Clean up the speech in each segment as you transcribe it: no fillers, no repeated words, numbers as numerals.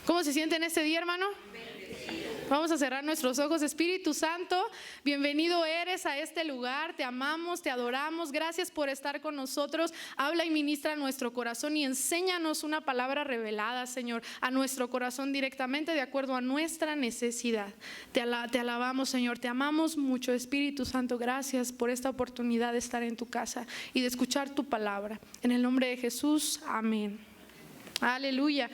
¿Cómo se siente en este día, hermano? Vamos a cerrar nuestros ojos. Espíritu Santo, bienvenido eres a este lugar. Te amamos, te adoramos. Gracias por estar con nosotros. Habla y ministra a nuestro corazón y enséñanos una palabra revelada, Señor, a nuestro corazón directamente de acuerdo a nuestra necesidad. Te alabamos, Señor. Te amamos mucho, Espíritu Santo. Gracias por esta oportunidad de estar en tu casa y de escuchar tu palabra. En el nombre de Jesús, amén. Aleluya.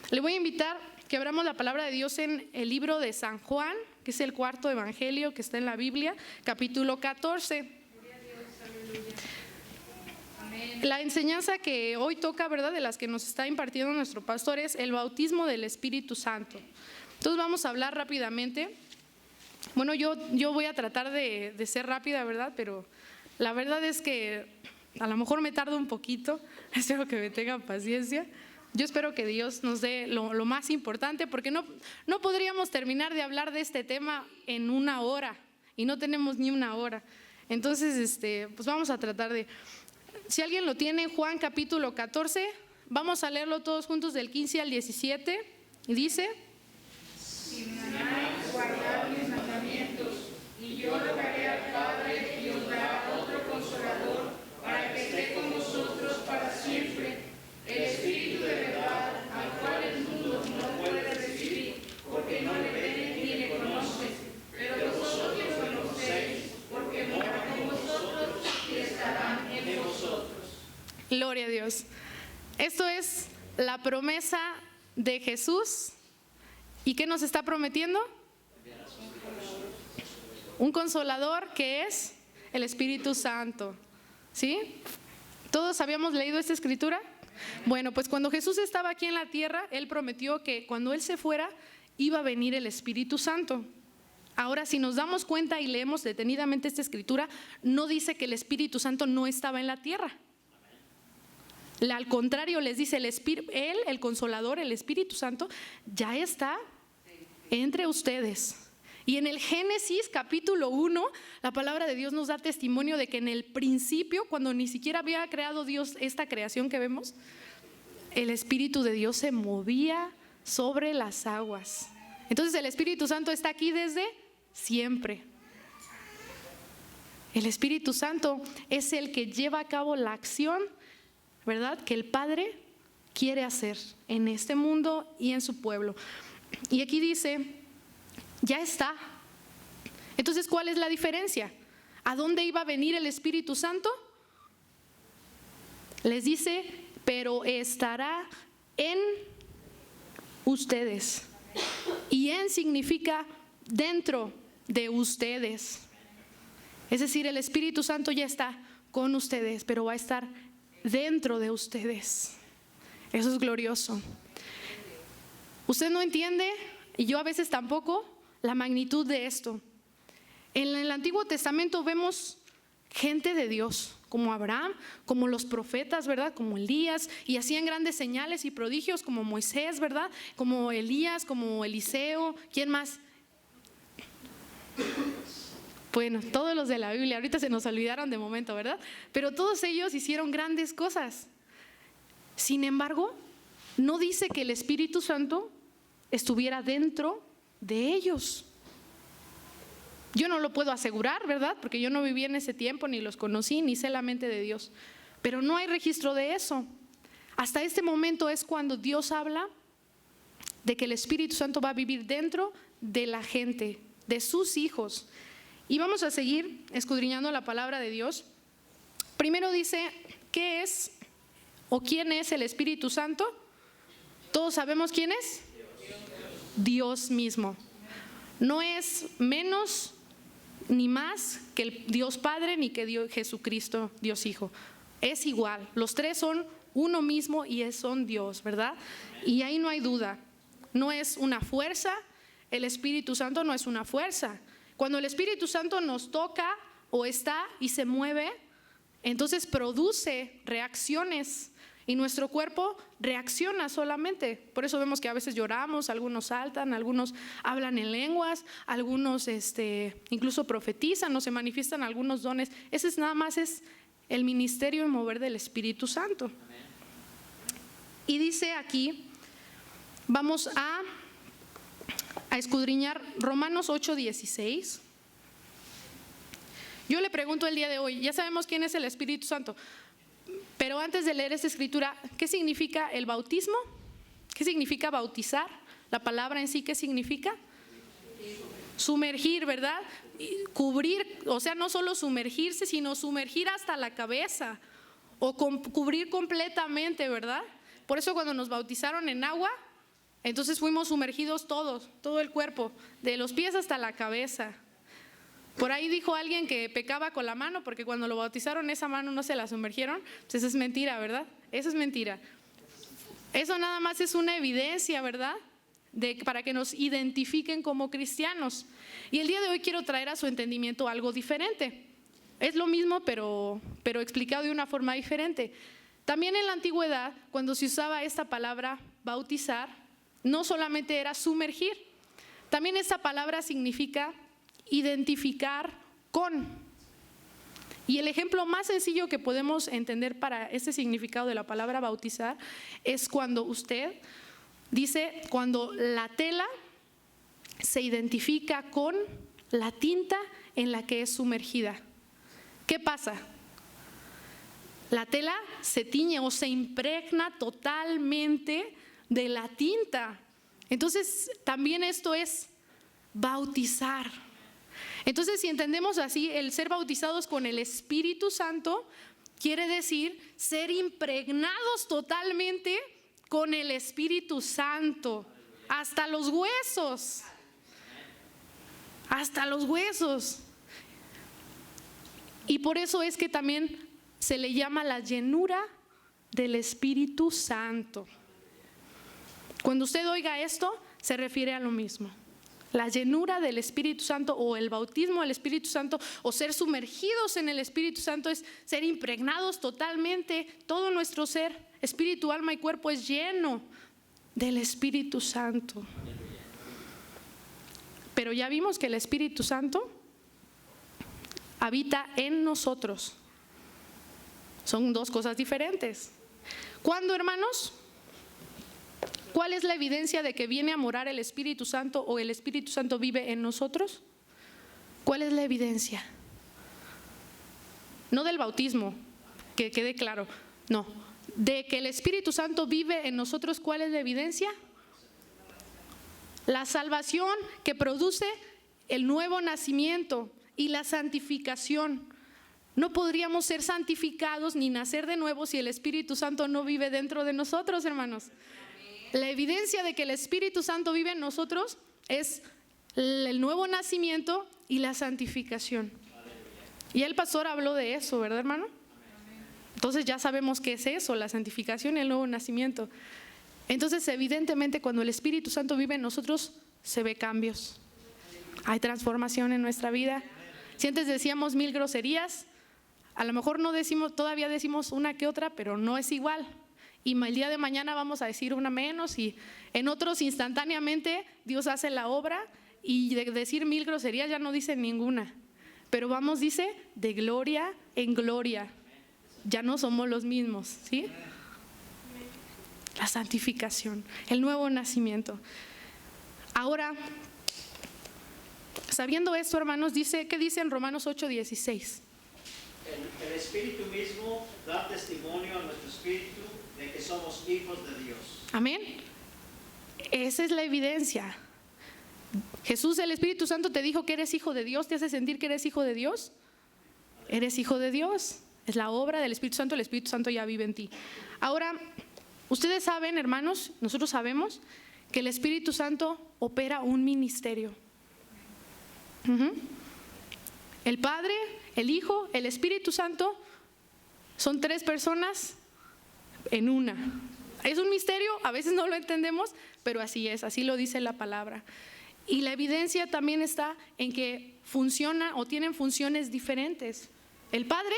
Le voy a invitar que abramos la palabra de Dios en el libro de San Juan, que es el cuarto evangelio que está en la Biblia, capítulo 14. La enseñanza que hoy toca, ¿verdad?, de las que nos está impartiendo nuestro pastor es el bautismo del Espíritu Santo. Entonces vamos a hablar rápidamente. Bueno, yo voy a tratar de ser rápida, ¿verdad? Pero la verdad es que a lo mejor me tardo un poquito. Espero que me tengan paciencia. Yo espero que Dios nos dé lo más importante, porque no podríamos terminar de hablar de este tema en una hora, y no tenemos ni una hora. Entonces, pues vamos a tratar de… Si alguien lo tiene, Juan capítulo 14, vamos a leerlo todos juntos del 15 al 17, y dice: Si me amáis, guardad mis mandamientos, y yo rogaré al Padre y os dará otro Consolador, para que esté con vosotros para siempre, el Espíritu de verdad, al cual el mundo no puede recibir, porque no le ven ni le conocen, pero vosotros lo conocéis, porque mora con vosotros y estará en vosotros. Gloria a Dios. Esto es la promesa de Jesús. ¿Y qué nos está prometiendo? Un consolador, que es el Espíritu Santo. ¿Sí? ¿Todos habíamos leído esta escritura? Bueno, pues cuando Jesús estaba aquí en la tierra, Él prometió que cuando Él se fuera, iba a venir el Espíritu Santo. Ahora, si nos damos cuenta y leemos detenidamente esta escritura, no dice que el Espíritu Santo no estaba en la tierra. Al contrario, les dice, Él, el Consolador, el Espíritu Santo, ya está entre ustedes. Y en el Génesis capítulo 1, la palabra de Dios nos da testimonio de que en el principio, cuando ni siquiera había creado Dios esta creación que vemos, el Espíritu de Dios se movía sobre las aguas. Entonces el Espíritu Santo está aquí desde siempre. El Espíritu Santo es el que lleva a cabo la acción, ¿verdad?, que el Padre quiere hacer en este mundo y en su pueblo. Y aquí dice, ya está. Entonces, ¿cuál es la diferencia? ¿A dónde iba a venir el Espíritu Santo? Les dice, pero estará en ustedes. Y en significa dentro de ustedes. Es decir, el Espíritu Santo ya está con ustedes, pero va a estar dentro de ustedes. Eso es glorioso. Usted no entiende, y yo a veces tampoco, la magnitud de esto. En el Antiguo Testamento vemos gente de Dios, como Abraham, como los profetas, ¿verdad?, como Elías, y hacían grandes señales y prodigios, como Moisés, ¿verdad?, como Elías, como Eliseo. ¿Quién más? Bueno, todos los de la Biblia, ahorita se nos olvidaron de momento, ¿verdad? Pero todos ellos hicieron grandes cosas. Sin embargo, no dice que el Espíritu Santo estuviera dentro de ellos. Yo no lo puedo asegurar, ¿verdad?, porque yo no viví en ese tiempo, ni los conocí, ni sé la mente de Dios. Pero no hay registro de eso. Hasta este momento es cuando Dios habla de que el Espíritu Santo va a vivir dentro de la gente, de sus hijos. Y vamos a seguir escudriñando la palabra de Dios. Primero dice, ¿qué es o quién es el Espíritu Santo? ¿Todos sabemos quién es? Dios mismo. No es menos ni más que el Dios Padre ni que Dios Jesucristo, Dios Hijo. Es igual. Los tres son uno mismo y son Dios, ¿verdad? Y ahí no hay duda. No es una fuerza. El Espíritu Santo no es una fuerza. Cuando el Espíritu Santo nos toca o está y se mueve, entonces produce reacciones y nuestro cuerpo reacciona solamente. Por eso vemos que a veces lloramos, algunos saltan, algunos hablan en lenguas, algunos incluso profetizan o se manifiestan algunos dones. Ese es nada más es el ministerio y mover del Espíritu Santo. Y dice aquí, Vamos a escudriñar Romanos 8:16. Yo le pregunto el día de hoy, ya sabemos quién es el Espíritu Santo, pero antes de leer esta escritura, ¿qué significa el bautismo? ¿Qué significa bautizar? La palabra en sí, ¿qué significa? Sumergir, ¿verdad? Cubrir, o sea, no solo sumergirse, sino sumergir hasta la cabeza o cubrir completamente, ¿verdad? Por eso cuando nos bautizaron en agua, entonces fuimos sumergidos todos, todo el cuerpo, de los pies hasta la cabeza. Por ahí dijo alguien que pecaba con la mano porque cuando lo bautizaron esa mano no se la sumergieron. Pues eso es mentira, ¿verdad? Eso es mentira. Eso nada más es una evidencia, ¿verdad? Para que nos identifiquen como cristianos. Y el día de hoy quiero traer a su entendimiento algo diferente. Es lo mismo, pero explicado de una forma diferente. También en la antigüedad, cuando se usaba esta palabra bautizar, no solamente era sumergir, también esta palabra significa identificar con. Y el ejemplo más sencillo que podemos entender para este significado de la palabra bautizar es cuando usted dice, cuando la tela se identifica con la tinta en la que es sumergida. ¿Qué pasa? La tela se tiñe o se impregna totalmente de la tinta. Entonces, también esto es bautizar. Entonces, si entendemos así, el ser bautizados con el Espíritu Santo quiere decir ser impregnados totalmente con el Espíritu Santo, hasta los huesos. Hasta los huesos. Y por eso es que también se le llama la llenura del Espíritu Santo. Cuando usted oiga esto, se refiere a lo mismo. La llenura del Espíritu Santo o el bautismo del Espíritu Santo o ser sumergidos en el Espíritu Santo es ser impregnados totalmente. Todo nuestro ser, espíritu, alma y cuerpo es lleno del Espíritu Santo. Pero ya vimos que el Espíritu Santo habita en nosotros. Son dos cosas diferentes. ¿Cuándo, hermanos? ¿Cuál es la evidencia de que viene a morar el Espíritu Santo o el Espíritu Santo vive en nosotros? ¿Cuál es la evidencia? No del bautismo, que quede claro, no. De que el Espíritu Santo vive en nosotros, ¿cuál es la evidencia? La salvación que produce el nuevo nacimiento y la santificación. No podríamos ser santificados ni nacer de nuevo si el Espíritu Santo no vive dentro de nosotros, hermanos. La evidencia de que el Espíritu Santo vive en nosotros es el nuevo nacimiento y la santificación. Y el pastor habló de eso, ¿verdad, hermano? Entonces ya sabemos qué es eso, la santificación y el nuevo nacimiento. Entonces, evidentemente, cuando el Espíritu Santo vive en nosotros, se ve cambios. Hay transformación en nuestra vida. Si antes decíamos 1000 groserías, a lo mejor no decimos, todavía decimos una que otra, pero no es igual. Y el día de mañana vamos a decir una menos y en otros instantáneamente Dios hace la obra y de decir 1000 groserías ya no dicen ninguna. Pero vamos, dice, de gloria en gloria. Ya no somos los mismos, ¿sí? La santificación, el nuevo nacimiento. Ahora, sabiendo esto, hermanos, dice, ¿qué dice en Romanos 8:16? El Espíritu mismo da testimonio a nuestro espíritu de que somos hijos de Dios. Amén. Esa es la evidencia. Jesús, el Espíritu Santo, te dijo que eres hijo de Dios. ¿Te hace sentir que eres hijo de Dios? Eres hijo de Dios. Es la obra del Espíritu Santo. El Espíritu Santo ya vive en ti. Ahora, ustedes saben, hermanos, nosotros sabemos que el Espíritu Santo opera un ministerio. El Padre, el Hijo, el Espíritu Santo son 3 personas en una. Es un misterio, a veces no lo entendemos, pero así es, así lo dice la palabra. Y la evidencia también está en que funciona o tienen funciones diferentes. El Padre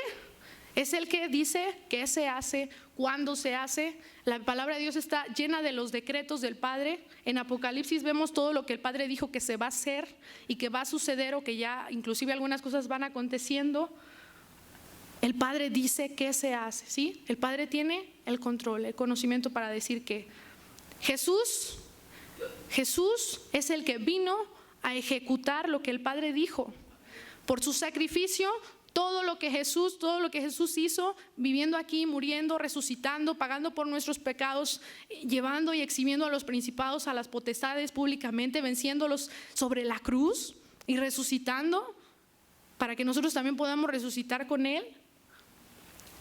es el que dice qué se hace, cuándo se hace. La palabra de Dios está llena de los decretos del Padre. En Apocalipsis vemos todo lo que el Padre dijo que se va a hacer y que va a suceder o que ya inclusive algunas cosas van aconteciendo. El Padre dice qué se hace, ¿sí? El Padre tiene el control, el conocimiento para decir que Jesús Jesús es el que vino a ejecutar lo que el Padre dijo. Por su sacrificio, todo lo que Jesús hizo, viviendo aquí, muriendo, resucitando, pagando por nuestros pecados, llevando y exhibiendo a los principados, a las potestades públicamente, venciéndolos sobre la cruz y resucitando para que nosotros también podamos resucitar con Él.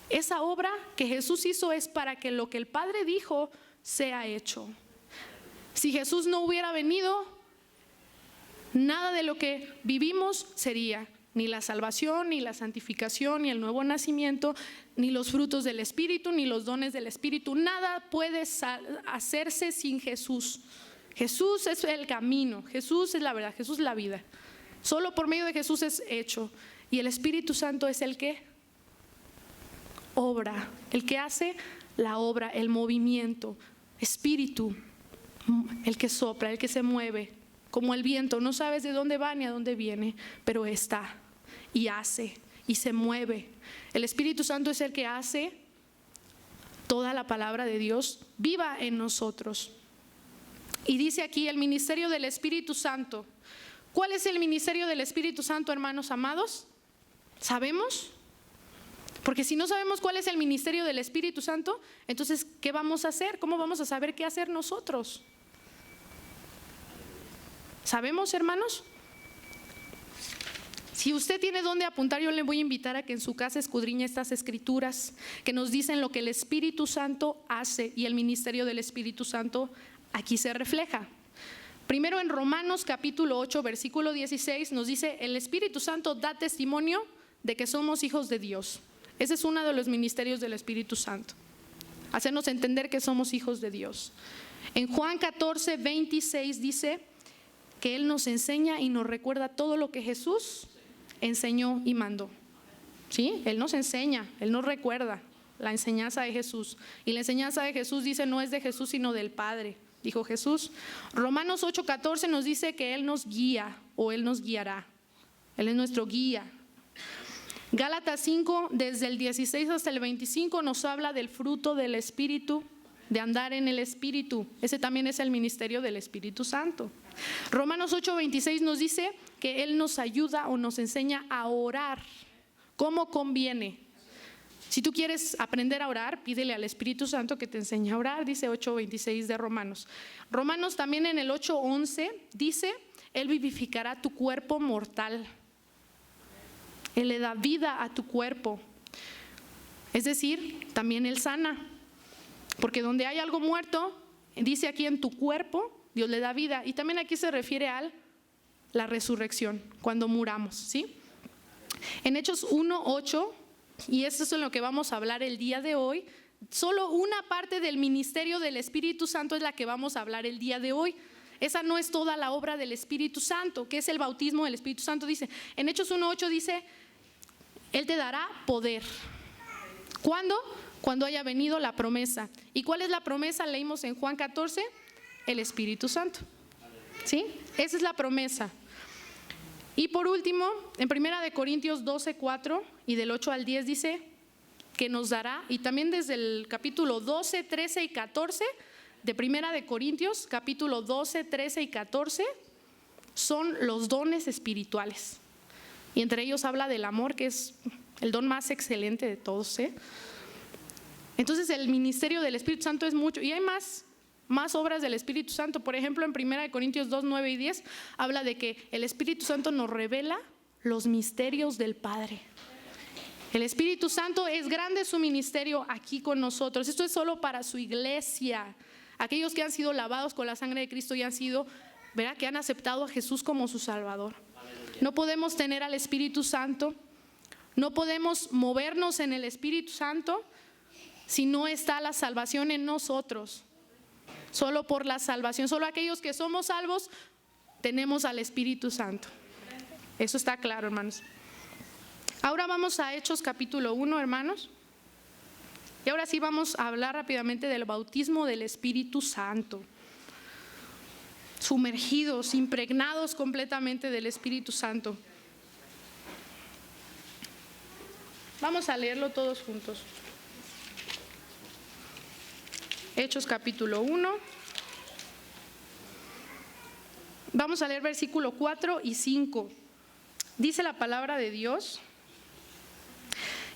Esa obra que Jesús hizo es para que lo que el Padre dijo sea hecho. Si Jesús no hubiera venido, nada de lo que vivimos sería. Ni la salvación, ni la santificación, ni el nuevo nacimiento, ni los frutos del Espíritu, ni los dones del Espíritu. Nada puede hacerse sin Jesús. Jesús es el camino, Jesús es la verdad, Jesús es la vida. Solo por medio de Jesús es hecho. Y el Espíritu Santo es el que obra, el que hace la obra, el movimiento. Espíritu, el que sopla, el que se mueve. Como el viento, no sabes de dónde va ni a dónde viene, pero está y hace y se mueve. El Espíritu Santo es el que hace toda la palabra de Dios viva en nosotros. Y dice aquí el ministerio del Espíritu Santo. ¿Cuál es el ministerio del Espíritu Santo, hermanos amados? ¿Sabemos? Porque si no sabemos cuál es el ministerio del Espíritu Santo, entonces, ¿qué vamos a hacer? ¿Cómo vamos a saber qué hacer nosotros? ¿Sabemos, hermanos? Si usted tiene dónde apuntar, yo le voy a invitar a que en su casa escudriñe estas escrituras que nos dicen lo que el Espíritu Santo hace, y el ministerio del Espíritu Santo aquí se refleja. Primero en Romanos capítulo 8, versículo 16 nos dice: el Espíritu Santo da testimonio de que somos hijos de Dios. Ese es uno de los ministerios del Espíritu Santo, hacernos entender que somos hijos de Dios. En Juan 14, 26 dice que Él nos enseña y nos recuerda todo lo que Jesús enseñó y mandó. ¿Sí? Él nos enseña, Él nos recuerda la enseñanza de Jesús. Y la enseñanza de Jesús dice no es de Jesús sino del Padre, dijo Jesús. Romanos 8, 14 nos dice que Él nos guía o Él nos guiará. Él es nuestro guía. Gálatas 5, desde el 16 hasta el 25 nos habla del fruto del Espíritu, de andar en el Espíritu. Ese también es el ministerio del Espíritu Santo. Romanos 8, 26 nos dice que Él nos ayuda o nos enseña a orar como conviene. Si tú quieres aprender a orar, pídele al Espíritu Santo que te enseñe a orar, dice 8, 26 de Romanos. Romanos también en el 8, 11 dice: Él vivificará tu cuerpo mortal. Él le da vida a tu cuerpo. Es decir, también Él sana. Porque donde hay algo muerto, dice aquí en tu cuerpo, Dios le da vida. Y también aquí se refiere a la resurrección, cuando muramos, ¿sí? En Hechos 1, 8, y eso es en lo que vamos a hablar el día de hoy, solo una parte del ministerio del Espíritu Santo es la que vamos a hablar el día de hoy. Esa no es toda la obra del Espíritu Santo, que es el bautismo del Espíritu Santo. Dice, en Hechos 1, 8 dice: Él te dará poder. ¿Cuándo? Cuando haya venido la promesa. ¿Y cuál es la promesa? Leímos en Juan 14, el Espíritu Santo. ¿Sí? Esa es la promesa. Y por último, en 1 Corintios 12, 4 y del 8 al 10 dice que nos dará, y también desde el capítulo 12, 13 y 14 de 1 Corintios, capítulo 12, 13 y 14, son los dones espirituales. Y entre ellos habla del amor, que es el don más excelente de todos, ¿eh? Entonces el ministerio del Espíritu Santo es mucho, y hay más obras del Espíritu Santo. Por ejemplo, en 1 Corintios 2, 9 y 10 habla de que el Espíritu Santo nos revela los misterios del Padre. El Espíritu Santo es grande su ministerio aquí con nosotros. Esto es solo para su iglesia, aquellos que han sido lavados con la sangre de Cristo y han sido, ¿verdad?, que han aceptado a Jesús como su Salvador. No podemos tener al Espíritu Santo, no podemos movernos en el Espíritu Santo si no está la salvación en nosotros. Solo por la salvación, solo aquellos que somos salvos tenemos al Espíritu Santo. Eso está claro, hermanos. Ahora vamos a Hechos capítulo 1, hermanos. Y ahora sí vamos a hablar rápidamente del bautismo del Espíritu Santo. Sumergidos, impregnados completamente del Espíritu Santo. Vamos a leerlo todos juntos. Hechos capítulo 1. Vamos a leer versículo 4 y 5. Dice la palabra de Dios: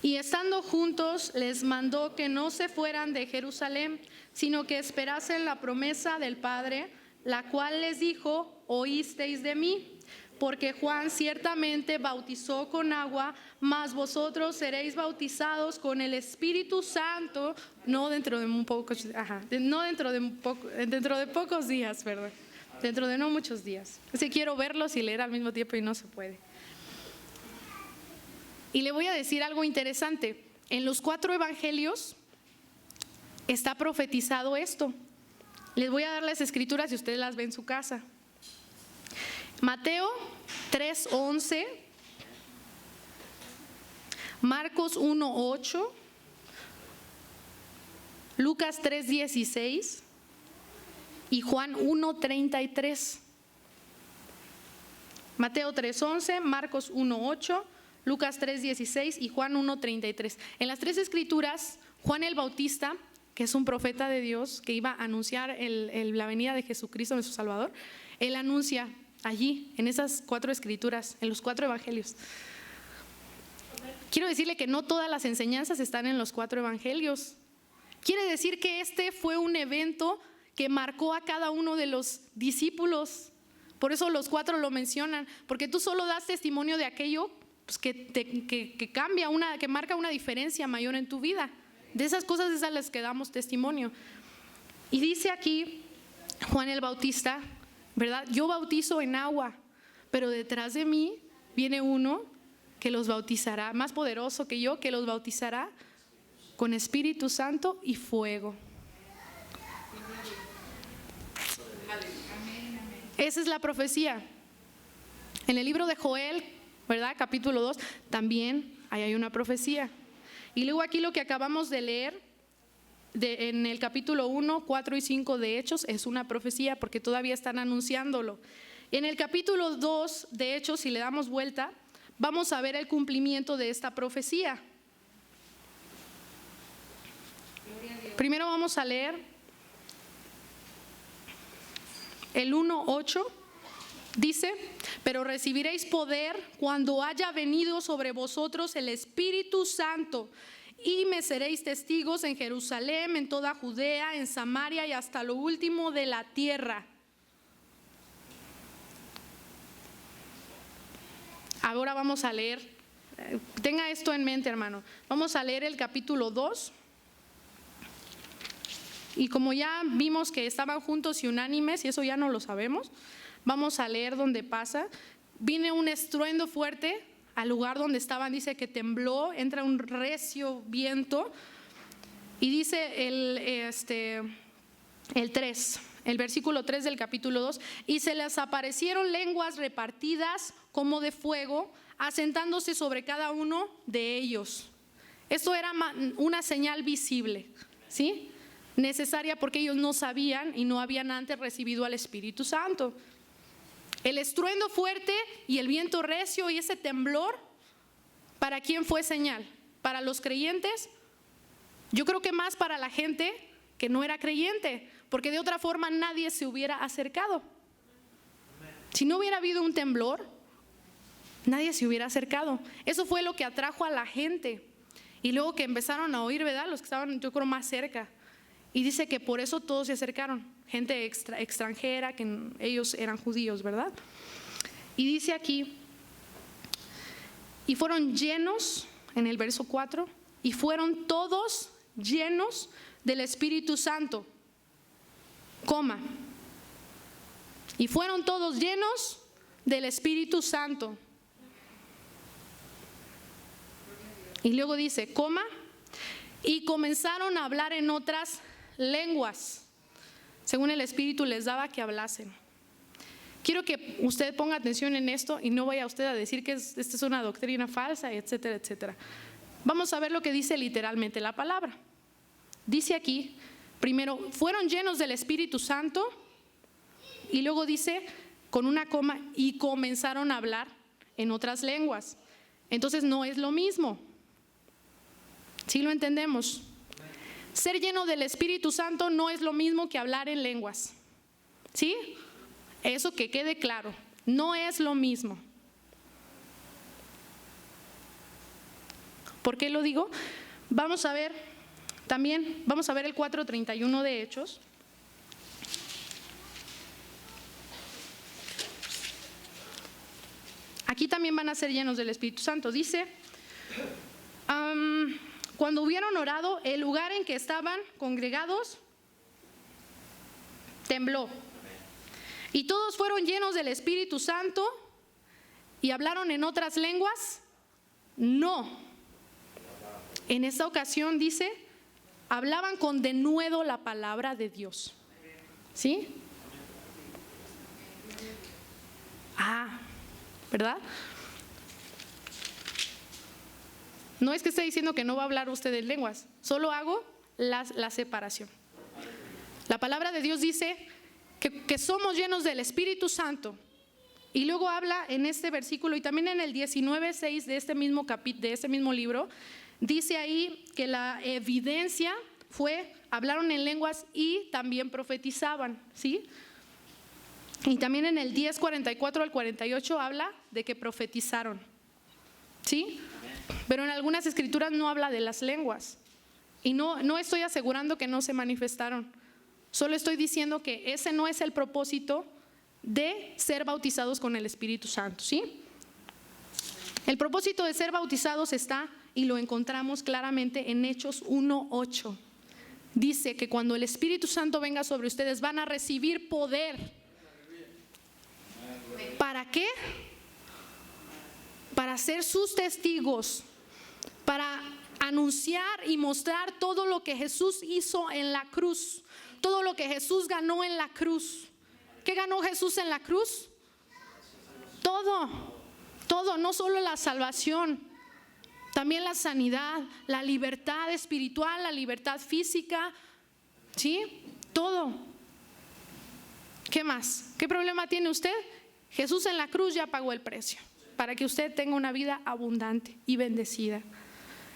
y estando juntos les mandó que no se fueran de Jerusalén, sino que esperasen la promesa del Padre, la cual les dijo: oísteis de mí. Porque Juan ciertamente bautizó con agua, mas vosotros seréis bautizados con el Espíritu Santo, no dentro de pocos días, perdón. Dentro de no muchos días. Así quiero verlos y leer al mismo tiempo y no se puede. Y le voy a decir algo interesante. En los 4 evangelios está profetizado esto. Les voy a dar las escrituras y ustedes las ven en su casa. Mateo 3:11, Marcos 1:8, Lucas 3:16 y Juan 1:33. Mateo 3:11, Marcos 1:8, Lucas 3:16 y Juan 1:33. En las 3 escrituras, Juan el Bautista, que es un profeta de Dios que iba a anunciar la venida de Jesucristo, nuestro Salvador, él anuncia allí, en esas 4 escrituras, en los 4 evangelios. Quiero decirle que no todas las enseñanzas están en los 4 evangelios. Quiere decir que este fue un evento que marcó a cada uno de los discípulos. Por eso los 4 lo mencionan, porque tú solo das testimonio de aquello pues, que cambia, que marca una diferencia mayor en tu vida. De esas cosas es a las que damos testimonio. Y dice aquí Juan el Bautista, ¿verdad? Yo bautizo en agua, pero detrás de mí viene uno que los bautizará, más poderoso que yo, que los bautizará con Espíritu Santo y fuego. Esa es la profecía. En el libro de Joel, ¿verdad? Capítulo 2, también hay una profecía. Y luego aquí lo que acabamos de leer, en el capítulo 1, 4 y 5 de Hechos, es una profecía porque todavía están anunciándolo. En el capítulo 2 de Hechos, si le damos vuelta, vamos a ver el cumplimiento de esta profecía. Primero vamos a leer el 1:8. Dice: pero recibiréis poder cuando haya venido sobre vosotros el Espíritu Santo, y me seréis testigos en Jerusalén, en toda Judea, en Samaria y hasta lo último de la tierra. Ahora vamos a leer, tenga esto en mente, hermano. Vamos a leer el capítulo 2. Y como ya vimos que estaban juntos y unánimes, y eso ya no lo sabemos, vamos a leer donde pasa. Viene un estruendo fuerte al lugar donde estaban, dice que tembló, entra un recio viento, y dice el 3, el versículo 3 del capítulo 2: y se les aparecieron lenguas repartidas como de fuego, asentándose sobre cada uno de ellos. Esto era una señal visible, ¿sí? Necesaria porque ellos no sabían y no habían antes recibido al Espíritu Santo. El estruendo fuerte y el viento recio y ese temblor, ¿para quién fue señal? ¿Para los creyentes? Yo creo que más para la gente que no era creyente, porque de otra forma nadie se hubiera acercado. Si no hubiera habido un temblor, nadie se hubiera acercado. Eso fue lo que atrajo a la gente. Y luego que empezaron a oír, ¿verdad? Los que estaban, yo creo, más cerca. Y dice que por eso todos se acercaron. Gente extranjera, que ellos eran judíos, ¿verdad? Y dice aquí: y fueron llenos, en el verso 4, y fueron todos llenos del Espíritu Santo, coma, y fueron todos llenos del Espíritu Santo. Y luego dice, coma, y comenzaron a hablar en otras lenguas, según el Espíritu les daba que hablasen. Quiero que usted ponga atención en esto y no vaya usted a decir que esta es una doctrina falsa, etcétera, etcétera. Vamos a ver lo que dice literalmente la palabra. Dice aquí, primero, fueron llenos del Espíritu Santo, y luego dice, con una coma, y comenzaron a hablar en otras lenguas. Entonces no es lo mismo. ¿Sí lo entendemos? Ser lleno del Espíritu Santo no es lo mismo que hablar en lenguas. ¿Sí? Eso que quede claro, no es lo mismo. ¿Por qué lo digo? Vamos a ver también, vamos a ver el 4:31 de Hechos. Aquí también van a ser llenos del Espíritu Santo. Dice, cuando hubieron orado, el lugar en que estaban congregados tembló. Y todos fueron llenos del Espíritu Santo y hablaron en otras lenguas. No. En esta ocasión dice, hablaban con denuedo la palabra de Dios. ¿Sí? ¿Verdad? No es que esté diciendo que no va a hablar usted en lenguas, solo hago la separación. La palabra de Dios dice que somos llenos del Espíritu Santo. Y luego habla en este versículo y también en el 19:6 de este mismo libro, dice ahí que la evidencia fue, hablaron en lenguas y también profetizaban, ¿sí? Y también en el 10:44 al 48 habla de que profetizaron, ¿sí? Pero en algunas escrituras no habla de las lenguas. Y no estoy asegurando que no se manifestaron. Solo estoy diciendo que ese no es el propósito de ser bautizados con el Espíritu Santo, ¿sí? El propósito de ser bautizados está, y lo encontramos claramente en Hechos 1:8. Dice que cuando el Espíritu Santo venga sobre ustedes van a recibir poder. ¿Para qué? Para ser sus testigos, para anunciar y mostrar todo lo que Jesús hizo en la cruz, todo lo que Jesús ganó en la cruz. ¿Qué ganó Jesús en la cruz? Todo, no solo la salvación, también la sanidad, la libertad espiritual, la libertad física, ¿sí? Todo. ¿Qué más? ¿Qué problema tiene usted? Jesús en la cruz ya pagó el precio para que usted tenga una vida abundante y bendecida.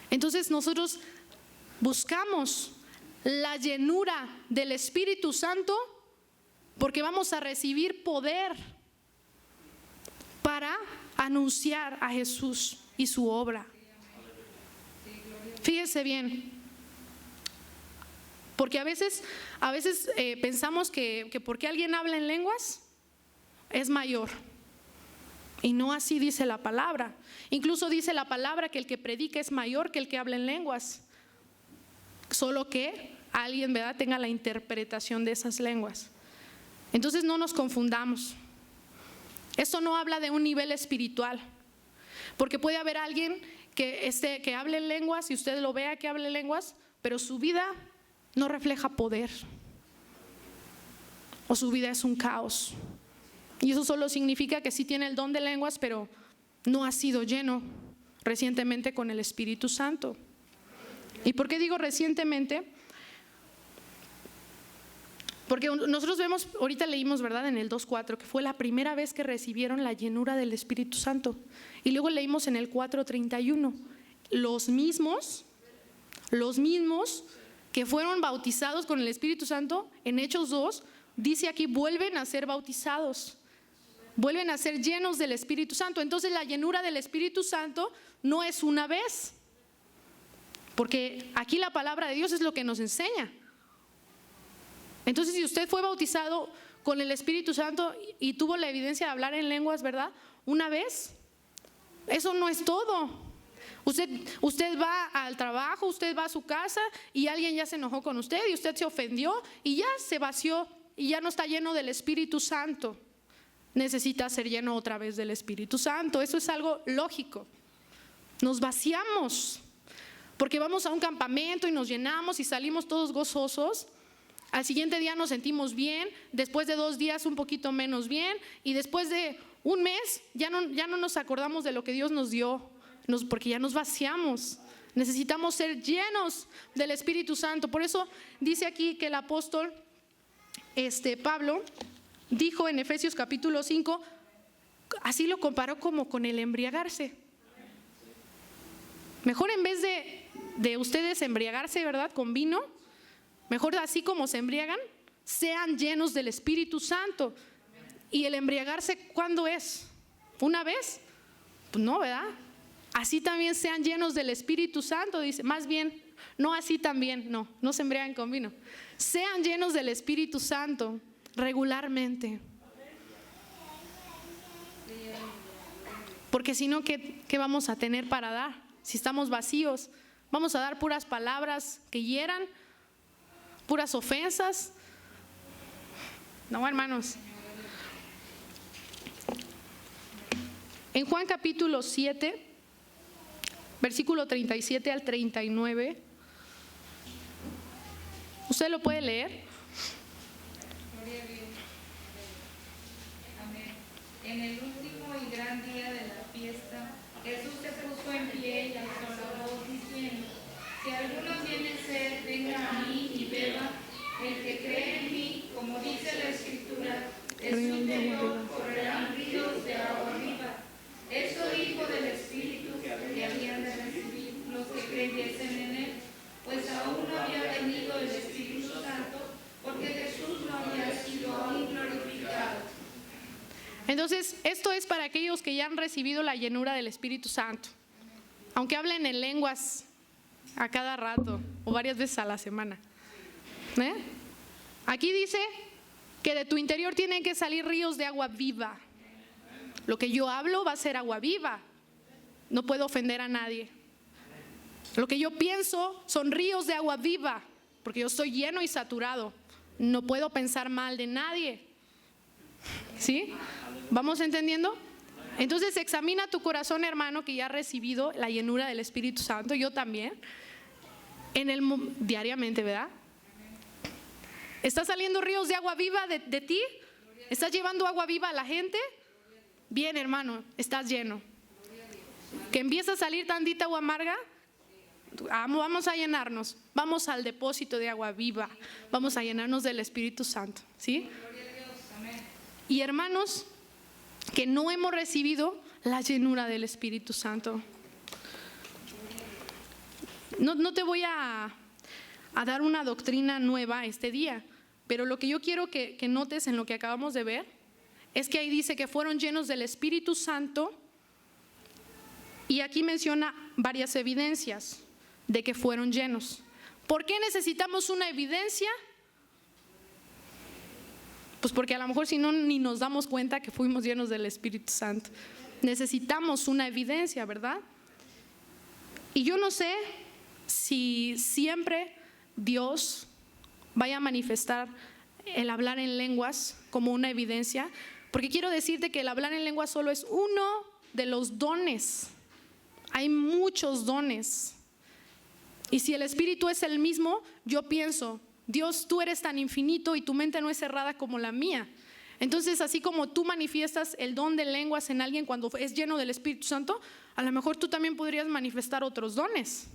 Entonces nosotros buscamos la llenura del Espíritu Santo porque vamos a recibir poder para anunciar a Jesús y su obra. Fíjese bien, porque a veces pensamos que porque alguien habla en lenguas es mayor. Y no así dice la palabra. Incluso dice la palabra que el que predica es mayor que el que habla en lenguas. Solo que alguien, ¿verdad?, tenga la interpretación de esas lenguas. Entonces no nos confundamos. Esto no habla de un nivel espiritual. Porque puede haber alguien que hable en lenguas y usted lo vea que hable en lenguas, pero su vida no refleja poder. O su vida es un caos. Y eso solo significa que sí tiene el don de lenguas, pero no ha sido lleno recientemente con el Espíritu Santo. ¿Y por qué digo recientemente? Porque nosotros vemos, ahorita leímos, ¿verdad?, en el 2:4, que fue la primera vez que recibieron la llenura del Espíritu Santo. Y luego leímos en el 4:31, los mismos que fueron bautizados con el Espíritu Santo, en Hechos 2, dice aquí, vuelven a ser bautizados. Vuelven a ser llenos del Espíritu Santo. Entonces la llenura del Espíritu Santo no es una vez, porque aquí la palabra de Dios es lo que nos enseña. Entonces si usted fue bautizado con el Espíritu Santo y tuvo la evidencia de hablar en lenguas, ¿verdad?, una vez, eso no es todo. Usted va al trabajo, usted va a su casa y alguien ya se enojó con usted y usted se ofendió y ya se vació y ya no está lleno del Espíritu Santo. Necesita ser lleno otra vez del Espíritu Santo. Eso es algo lógico. Nos vaciamos porque vamos a un campamento y nos llenamos y salimos todos gozosos. Al siguiente día nos sentimos bien, después de 2 días un poquito menos bien, y después de un mes ya no nos acordamos de lo que Dios nos dio, porque ya nos vaciamos. Necesitamos ser llenos del Espíritu Santo. Por eso dice aquí que el apóstol Pablo dijo en Efesios capítulo 5, así lo comparó como con el embriagarse. Mejor en vez de ustedes embriagarse, ¿verdad?, con vino, mejor así como se embriagan, sean llenos del Espíritu Santo. ¿Y el embriagarse cuándo es? ¿Una vez? Pues no, ¿verdad? Así también sean llenos del Espíritu Santo, dice. Más bien, no así también, no se embriaguen con vino. Sean llenos del Espíritu Santo regularmente. Porque si no, ¿qué vamos a tener para dar? Si estamos vacíos, vamos a dar puras palabras que hieran, puras ofensas. No, hermanos. En Juan capítulo 7, versículo 37 al 39, ¿usted lo puede leer? Gloria a Dios. Amén. En el último y gran día de la fiesta, Jesús se puso en pie y alzó la voz diciendo: si alguno tiene sed, venga a mí y beba. El que cree en mí, como dice la Escritura, de su interior correrán ríos de agua viva. Esto dijo del Espíritu que habían de recibir los que creyesen en él, pues aún no había venido el Espíritu Santo, porque Jesús no había sido aún glorificado. Entonces, esto es para aquellos que ya han recibido la llenura del Espíritu Santo. Aunque hablen en lenguas a cada rato o varias veces a la semana. Aquí dice que de tu interior tienen que salir ríos de agua viva. Lo que yo hablo va a ser agua viva. No puedo ofender a nadie. Lo que yo pienso son ríos de agua viva, porque yo estoy lleno y saturado. No puedo pensar mal de nadie. ¿Sí? ¿Vamos entendiendo? Entonces examina tu corazón, hermano, que ya ha recibido la llenura del Espíritu Santo. Yo también. Diariamente, ¿verdad? ¿Están saliendo ríos de agua viva de ti? ¿Estás llevando agua viva a la gente? Bien, hermano, estás lleno. Que empieza a salir tantita agua amarga, vamos a llenarnos. Vamos al depósito de agua viva. Vamos a llenarnos del Espíritu Santo, ¿sí? Y hermanos, que no hemos recibido la llenura del Espíritu Santo. No te voy a dar una doctrina nueva este día, pero lo que yo quiero que notes en lo que acabamos de ver es que ahí dice que fueron llenos del Espíritu Santo, y aquí menciona varias evidencias de que fueron llenos. ¿Por qué necesitamos una evidencia? Pues porque a lo mejor si no ni nos damos cuenta que fuimos llenos del Espíritu Santo. Necesitamos una evidencia, ¿verdad? Y yo no sé si siempre Dios vaya a manifestar el hablar en lenguas como una evidencia, porque quiero decirte que el hablar en lenguas solo es uno de los dones. Hay muchos dones. Y si el Espíritu es el mismo, yo pienso, Dios, tú eres tan infinito y tu mente no es cerrada como la mía. Entonces, así como tú manifiestas el don de lenguas en alguien cuando es lleno del Espíritu Santo, a lo mejor tú también podrías manifestar otros dones.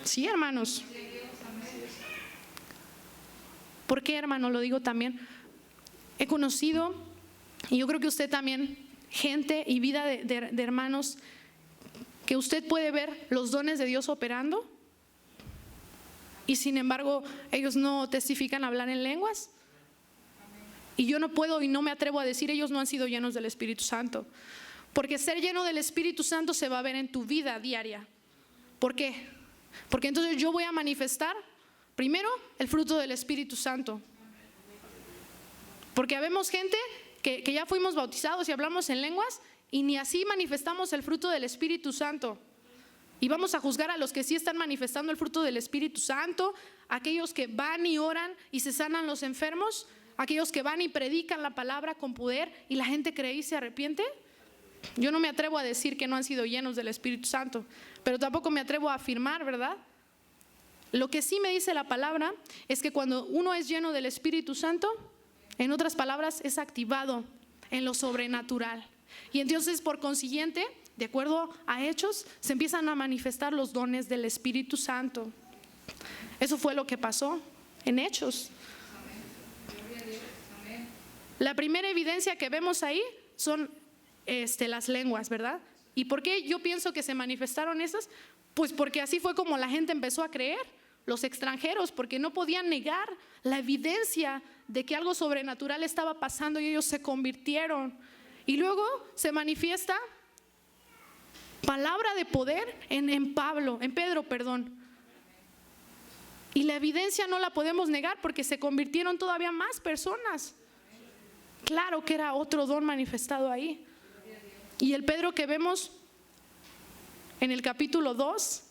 Sí, hermanos. ¿Por qué, hermano? Lo digo también. He conocido, y yo creo que usted también, gente y vida de hermanos, que usted puede ver los dones de Dios operando, y sin embargo ellos no testifican hablar en lenguas. Y yo no puedo y no me atrevo a decir ellos no han sido llenos del Espíritu Santo, porque ser lleno del Espíritu Santo se va a ver en tu vida diaria. ¿Por qué? Porque entonces yo voy a manifestar primero el fruto del Espíritu Santo. Porque habemos gente que ya fuimos bautizados y hablamos en lenguas y ni así manifestamos el fruto del Espíritu Santo. Y vamos a juzgar a los que sí están manifestando el fruto del Espíritu Santo, aquellos que van y oran y se sanan los enfermos, aquellos que van y predican la palabra con poder y la gente cree y se arrepiente. Yo no me atrevo a decir que no han sido llenos del Espíritu Santo, pero tampoco me atrevo a afirmar, ¿verdad? Lo que sí me dice la palabra es que cuando uno es lleno del Espíritu Santo, en otras palabras, es activado en lo sobrenatural. Y entonces, por consiguiente, de acuerdo a Hechos, se empiezan a manifestar los dones del Espíritu Santo. Eso fue lo que pasó en Hechos. La primera evidencia que vemos ahí son las lenguas, ¿verdad? ¿Y por qué yo pienso que se manifestaron esas? Pues porque así fue como la gente empezó a creer, los extranjeros, porque no podían negar la evidencia de que algo sobrenatural estaba pasando y ellos se convirtieron. Y luego se manifiesta palabra de poder en Pedro. Y la evidencia no la podemos negar porque se convirtieron todavía más personas. Claro que era otro don manifestado ahí. Y el Pedro que vemos en el capítulo 2,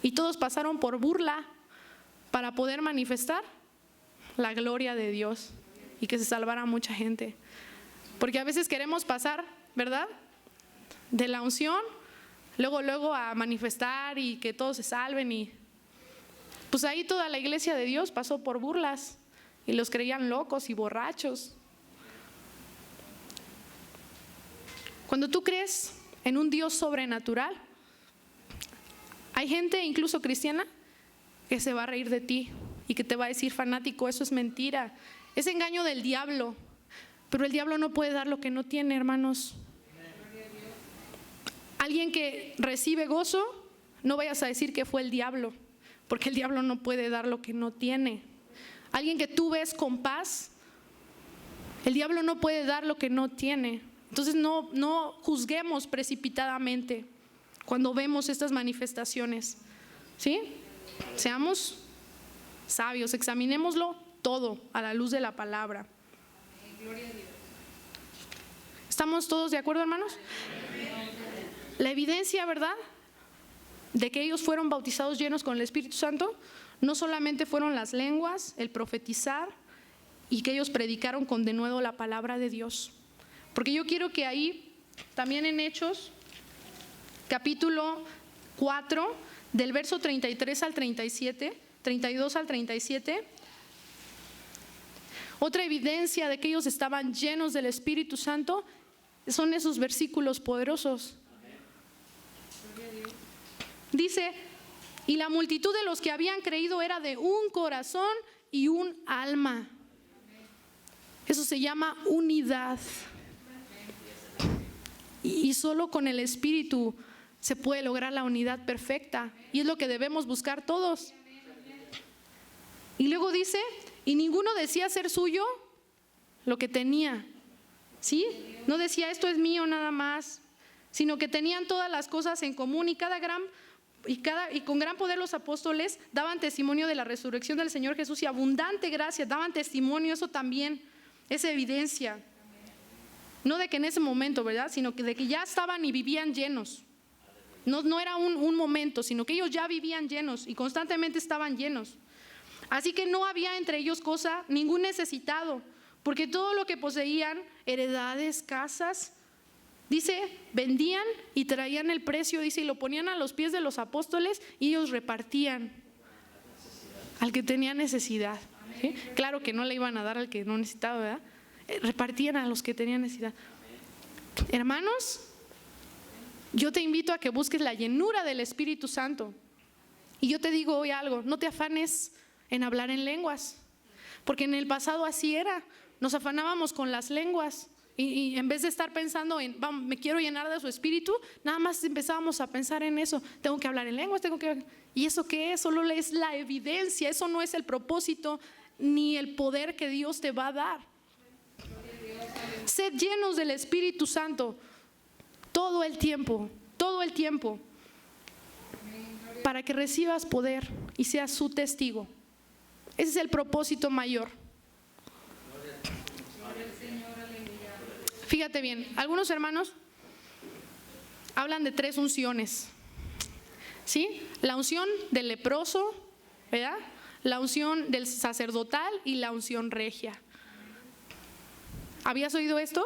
y todos pasaron por burla para poder manifestar la gloria de Dios y que se salvara mucha gente. Porque a veces queremos pasar, ¿verdad?, de la unción, luego a manifestar y que todos se salven, y pues ahí toda la iglesia de Dios pasó por burlas y los creían locos y borrachos. Cuando tú crees en un Dios sobrenatural, hay gente, incluso cristiana, que se va a reír de ti y que te va a decir: fanático, eso es mentira, es engaño del diablo. Pero el diablo no puede dar lo que no tiene, hermanos. Alguien que recibe gozo, no vayas a decir que fue el diablo, porque el diablo no puede dar lo que no tiene. Alguien que tú ves con paz, el diablo no puede dar lo que no tiene. Entonces no juzguemos precipitadamente cuando vemos estas manifestaciones, ¿sí? Seamos sabios, examinémoslo todo a la luz de la palabra. ¿Estamos todos de acuerdo, hermanos? La evidencia, ¿verdad?, de que ellos fueron bautizados llenos con el Espíritu Santo, no solamente fueron las lenguas, el profetizar, y que ellos predicaron con denuedo la palabra de Dios. Porque yo quiero que ahí, también en Hechos, capítulo 4, del verso 33 al 37, 32 al 37, otra evidencia de que ellos estaban llenos del Espíritu Santo son esos versículos poderosos. Dice: y la multitud de los que habían creído era de un corazón y un alma. Eso se llama unidad. Y solo con el Espíritu se puede lograr la unidad perfecta. Y es lo que debemos buscar todos. Y luego dice: y ninguno decía ser suyo lo que tenía. ¿Sí? No decía esto es mío nada más, sino que tenían todas las cosas en común, y con gran poder los apóstoles daban testimonio de la resurrección del Señor Jesús, y abundante gracia daban testimonio. Eso también es evidencia. No de que en ese momento, ¿verdad?, sino que de que ya estaban y vivían llenos. No era un momento, sino que ellos ya vivían llenos y constantemente estaban llenos. Así que no había entre ellos ningún necesitado, porque todo lo que poseían, heredades, casas, dice, vendían y traían el precio, dice, y lo ponían a los pies de los apóstoles, y ellos repartían al que tenía necesidad. ¿Sí? Claro que no le iban a dar al que no necesitaba, ¿verdad? Repartían a los que tenían necesidad. Hermanos, yo te invito a que busques la llenura del Espíritu Santo. Y yo te digo hoy algo: no te afanes en hablar en lenguas, porque en el pasado así era. Nos afanábamos con las lenguas, y en vez de estar pensando en me quiero llenar de su Espíritu, nada más empezábamos a pensar en eso. Tengo que hablar en lenguas, ¿y eso qué es? Solo es la evidencia. Eso no es el propósito ni el poder que Dios te va a dar. Sed llenos del Espíritu Santo todo el tiempo, para que recibas poder y seas su testigo. Ese es el propósito mayor. Fíjate bien, algunos hermanos hablan de 3 unciones, ¿sí? La unción del leproso, ¿verdad?, la unción del sacerdotal y la unción regia. ¿Habías oído esto?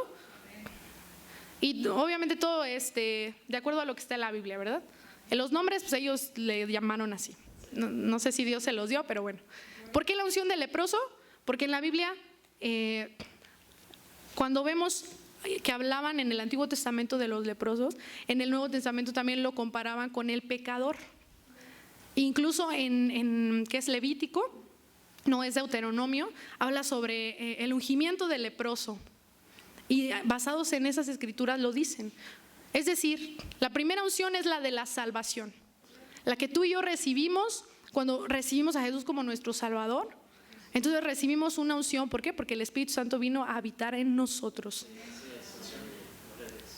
Y obviamente todo de acuerdo a lo que está en la Biblia, ¿verdad? En los nombres, pues ellos le llamaron así. No sé si Dios se los dio, pero bueno. ¿Por qué la unción del leproso? Porque en la Biblia, cuando vemos que hablaban en el Antiguo Testamento de los leprosos, en el Nuevo Testamento también lo comparaban con el pecador. Incluso en que es Levítico, no es Deuteronomio, habla sobre el ungimiento del leproso. Y basados en esas escrituras lo dicen. Es decir, la primera unción es la de la salvación, la que tú y yo recibimos cuando recibimos a Jesús como nuestro Salvador, entonces recibimos una unción. ¿Por qué? Porque el Espíritu Santo vino a habitar en nosotros.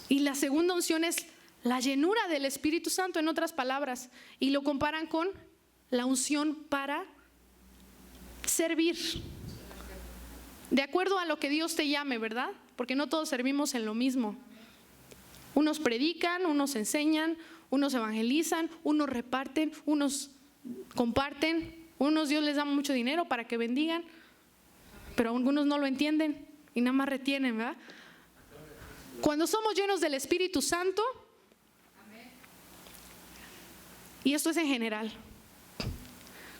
Y la segunda unción es la llenura del Espíritu Santo, en otras palabras, y lo comparan con la unción para servir. De acuerdo a lo que Dios te llame, ¿verdad? Porque no todos servimos en lo mismo. Unos predican, unos enseñan, unos evangelizan, unos reparten, unos comparten, unos Dios les da mucho dinero para que bendigan, pero algunos no lo entienden y nada más retienen, ¿verdad? Cuando somos llenos del Espíritu Santo, y esto es en general,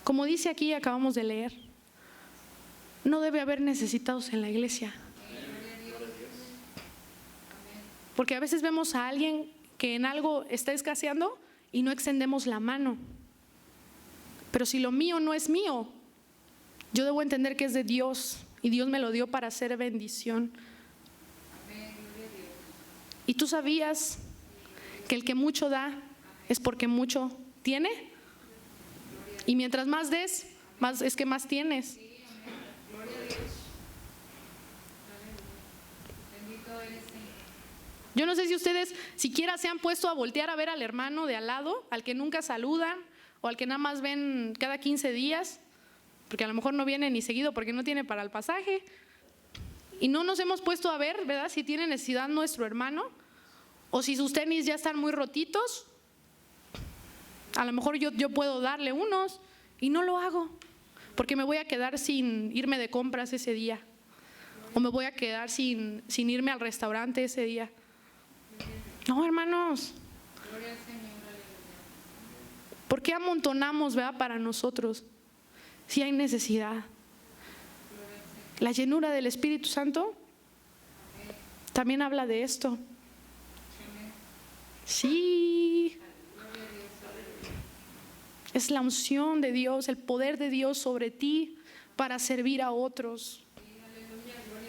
como dice aquí, acabamos de leer, no debe haber necesitados en la iglesia. Porque a veces vemos a alguien que en algo está escaseando y no extendemos la mano. Pero si lo mío no es mío, yo debo entender que es de Dios y Dios me lo dio para hacer bendición. ¿Y tú sabías que el que mucho da es porque mucho tiene? Y mientras más des, más es que más tienes. Yo no sé si ustedes siquiera se han puesto a voltear a ver al hermano de al lado, al que nunca saludan o al que nada más ven cada 15 días, porque a lo mejor no viene ni seguido porque no tiene para el pasaje. Y no nos hemos puesto a ver, ¿verdad?, si tiene necesidad nuestro hermano, o si sus tenis ya están muy rotitos. A lo mejor yo puedo darle unos y no lo hago, porque me voy a quedar sin irme de compras ese día, o me voy a quedar sin irme al restaurante ese día. No, hermanos. ¿Por qué amontonamos, verdad, para nosotros si hay necesidad? La llenura del Espíritu Santo también habla de esto. Sí. Es la unción de Dios, el poder de Dios sobre ti para servir a otros.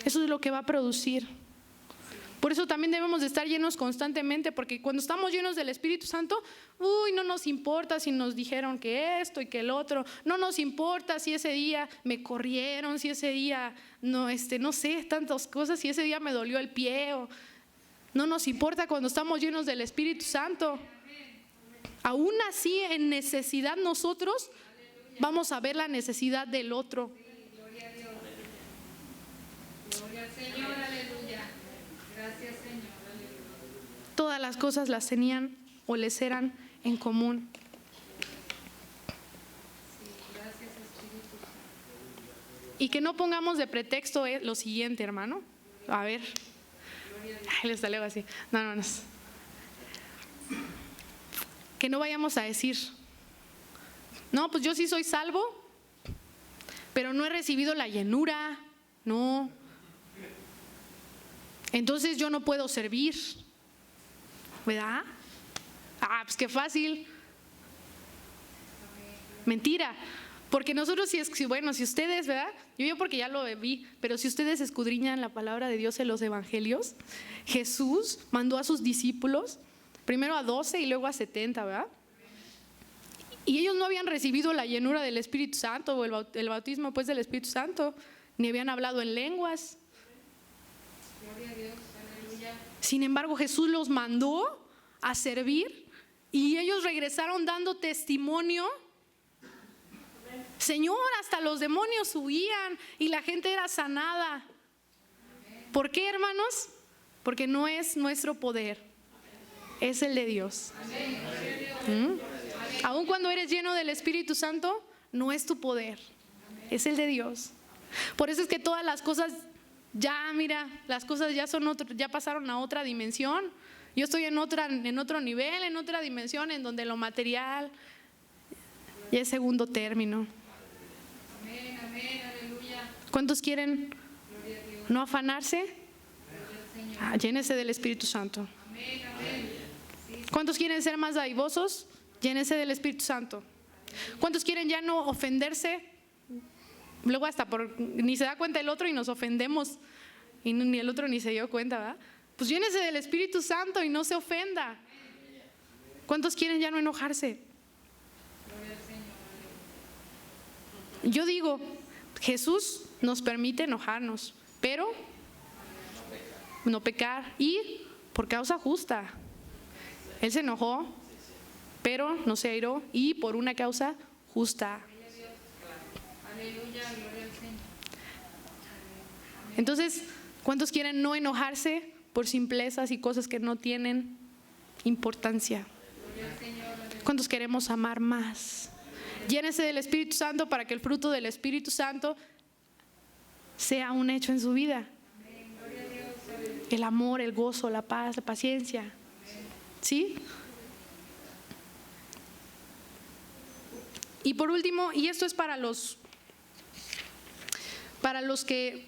Eso es lo que va a producir. Por eso también debemos de estar llenos constantemente, porque cuando estamos llenos del Espíritu Santo, no nos importa si nos dijeron que esto y que el otro, no nos importa si ese día me corrieron, si ese día no sé, tantas cosas, si ese día me dolió el pie, no nos importa cuando estamos llenos del Espíritu Santo. Aún así, en necesidad nosotros vamos a ver la necesidad del otro. Gloria a Dios. Gloria al Señor, aleluya. Gracias, Señor, aleluya. Todas las cosas las tenían o les eran en común. Sí, gracias, Espíritu Santo. Y que no pongamos de pretexto lo siguiente, hermano. A ver. Ay, les salió así. No. Que no vayamos a decir, no, pues yo sí soy salvo, pero no he recibido la llenura. No. Entonces yo no puedo servir, ¿verdad? Pues qué fácil. Mentira. Porque nosotros si ustedes, ¿verdad? Yo porque ya lo vi, pero si ustedes escudriñan la palabra de Dios en los evangelios, Jesús mandó a sus discípulos, primero a 12 y luego a 70, ¿verdad? Y ellos no habían recibido la llenura del Espíritu Santo o el bautismo pues del Espíritu Santo, ni habían hablado en lenguas. Gloria a Dios, aleluya. Sin embargo, Jesús los mandó a servir y ellos regresaron dando testimonio. Señor, hasta los demonios huían y la gente era sanada. ¿Por qué, hermanos? Porque no es nuestro poder, es el de Dios. Aun cuando eres lleno del Espíritu Santo, no es tu poder, es el de Dios. Por eso es que todas las cosas las cosas ya pasaron a otra dimensión. Yo estoy en otro nivel, en otra dimensión, en donde lo material ya es segundo término. Amén, amén, aleluya. ¿Cuántos quieren Gloria a Dios. no afanarse? Gloria al Señor. Llénese del Espíritu Santo. Amén, amén. Sí, ¿Cuántos quieren ser más dadivosos? Llénese del Espíritu Santo. ¿Cuántos quieren ya no ofenderse? Luego hasta ni se da cuenta el otro y nos ofendemos y ni el otro ni se dio cuenta, ¿verdad? Pues llénese del Espíritu Santo y no se ofenda. ¿Cuántos quieren ya no enojarse? gloria al Señor, Yo digo, Jesús nos permite enojarnos, pero no pecar, y por causa justa. Él se enojó, pero no se airó, y por una causa justa. Entonces, ¿cuántos quieren no enojarse por simplezas y cosas que no tienen importancia? ¿Cuántos queremos amar más? Llénese del Espíritu Santo para que el fruto del Espíritu Santo sea un hecho en su vida. El amor, el gozo, la paz, la paciencia. ¿Sí? Y por último, y esto es para los que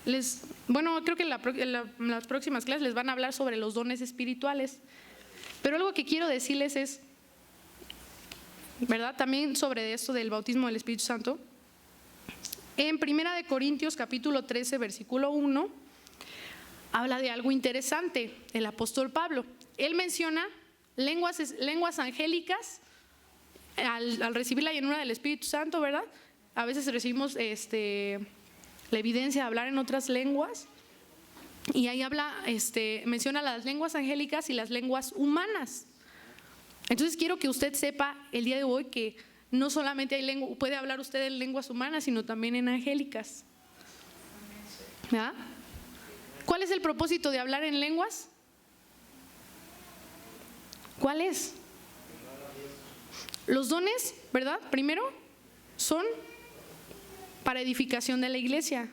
creo que en las próximas clases les van a hablar sobre los dones espirituales. Pero algo que quiero decirles es, ¿verdad? También sobre esto del bautismo del Espíritu Santo. En 1 Corintios capítulo 13, versículo 1, habla de algo interesante, el apóstol Pablo. Él menciona lenguas angélicas al recibir la llenura del Espíritu Santo, ¿verdad? A veces recibimos la evidencia de hablar en otras lenguas, y ahí menciona las lenguas angélicas y las lenguas humanas. Entonces quiero que usted sepa el día de hoy que no solamente puede hablar usted en lenguas humanas, sino también en angélicas. ¿Verdad? ¿Cuál es el propósito de hablar en lenguas? ¿Cuál es? Los dones, ¿verdad? Primero, son para edificación de la iglesia.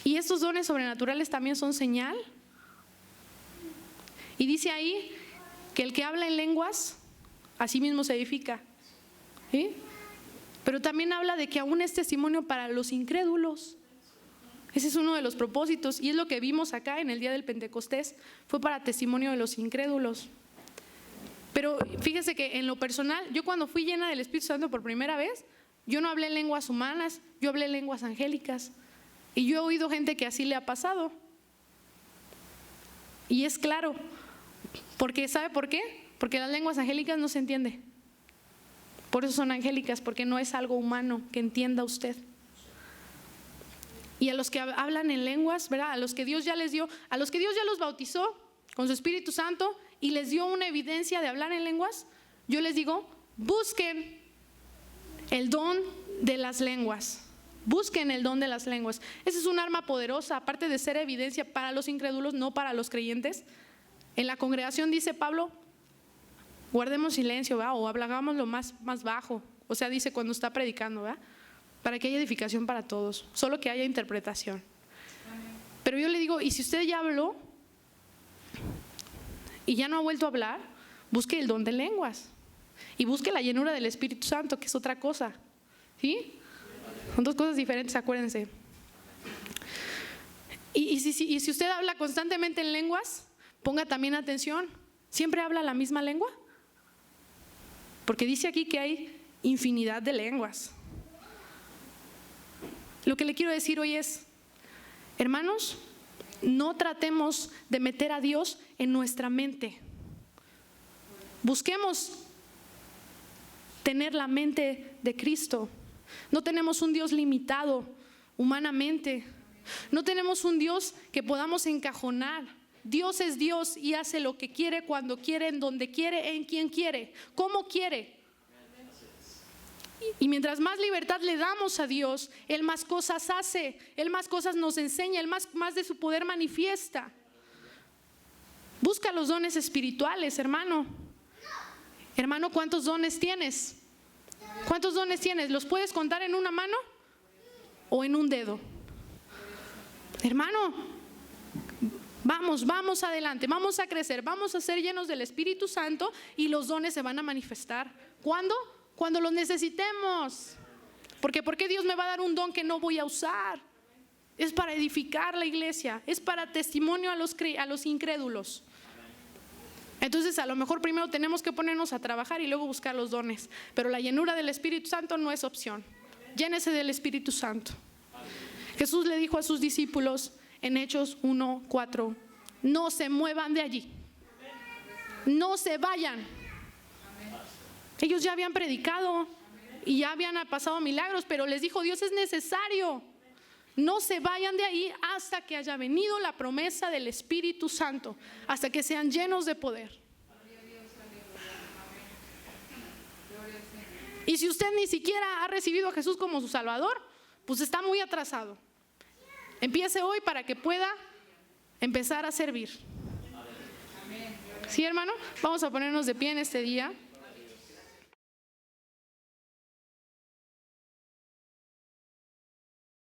Y estos dones sobrenaturales también son señal. Y dice ahí que el que habla en lenguas, así mismo se edifica. ¿Sí? Pero también habla de que aún es testimonio para los incrédulos. Ese es uno de los propósitos, y es lo que vimos acá en el día del Pentecostés, fue para testimonio de los incrédulos. Pero fíjese que en lo personal, yo cuando fui llena del Espíritu Santo por primera vez, yo no hablé en lenguas humanas, yo hablé en lenguas angélicas. Y yo he oído gente que así le ha pasado. Y es claro, porque ¿sabe por qué? Porque las lenguas angélicas no se entiende. Por eso son angélicas, porque no es algo humano que entienda usted. Y a los que hablan en lenguas, ¿verdad? A los que Dios ya les dio, a los que Dios ya los bautizó con su Espíritu Santo y les dio una evidencia de hablar en lenguas, yo les digo, busquen el don de las lenguas. Busquen el don de las lenguas. Ese es un arma poderosa, aparte de ser evidencia para los incrédulos, no para los creyentes. En la congregación dice Pablo, guardemos silencio, ¿verdad? O hablamos lo más bajo. O sea, dice cuando está predicando, ¿verdad? Para que haya edificación para todos, solo que haya interpretación. Pero yo le digo, y si usted ya habló y ya no ha vuelto a hablar, busque el don de lenguas y busque la llenura del Espíritu Santo, que es otra cosa. ¿Sí? Son dos cosas diferentes, acuérdense. Y si usted habla constantemente en lenguas, ponga también atención. ¿Siempre habla la misma lengua? Porque dice aquí que hay infinidad de lenguas. Lo que le quiero decir hoy es, hermanos, no tratemos de meter a Dios en nuestra mente. Busquemos tener la mente de Cristo. No tenemos un Dios limitado humanamente. No tenemos un Dios que podamos encajonar. Dios es Dios y hace lo que quiere, cuando quiere, en donde quiere, en quien quiere, como quiere. Y mientras más libertad le damos a Dios, Él más cosas hace, Él más cosas nos enseña, Él más de su poder manifiesta. Busca los dones espirituales, hermano. Hermano, ¿cuántos dones tienes? ¿Cuántos dones tienes? ¿Los puedes contar en una mano o en un dedo? Hermano, vamos adelante, vamos a crecer, vamos a ser llenos del Espíritu Santo y los dones se van a manifestar. ¿Cuándo? Cuando los necesitemos. Porque ¿por qué Dios me va a dar un don que no voy a usar? Es para edificar la iglesia, es para testimonio a los incrédulos. Entonces a lo mejor primero tenemos que ponernos a trabajar y luego buscar los dones. Pero la llenura del Espíritu Santo no es opción. Llénese del Espíritu Santo. Jesús le dijo a sus discípulos en Hechos 1:4, no se muevan de allí, no se vayan. Ellos ya habían predicado y ya habían pasado milagros, pero les dijo Dios, es necesario. No se vayan de ahí hasta que haya venido la promesa del Espíritu Santo, hasta que sean llenos de poder. Y si usted ni siquiera ha recibido a Jesús como su Salvador, pues está muy atrasado. Empiece hoy para que pueda empezar a servir. ¿Sí, hermano? Vamos a ponernos de pie en este día.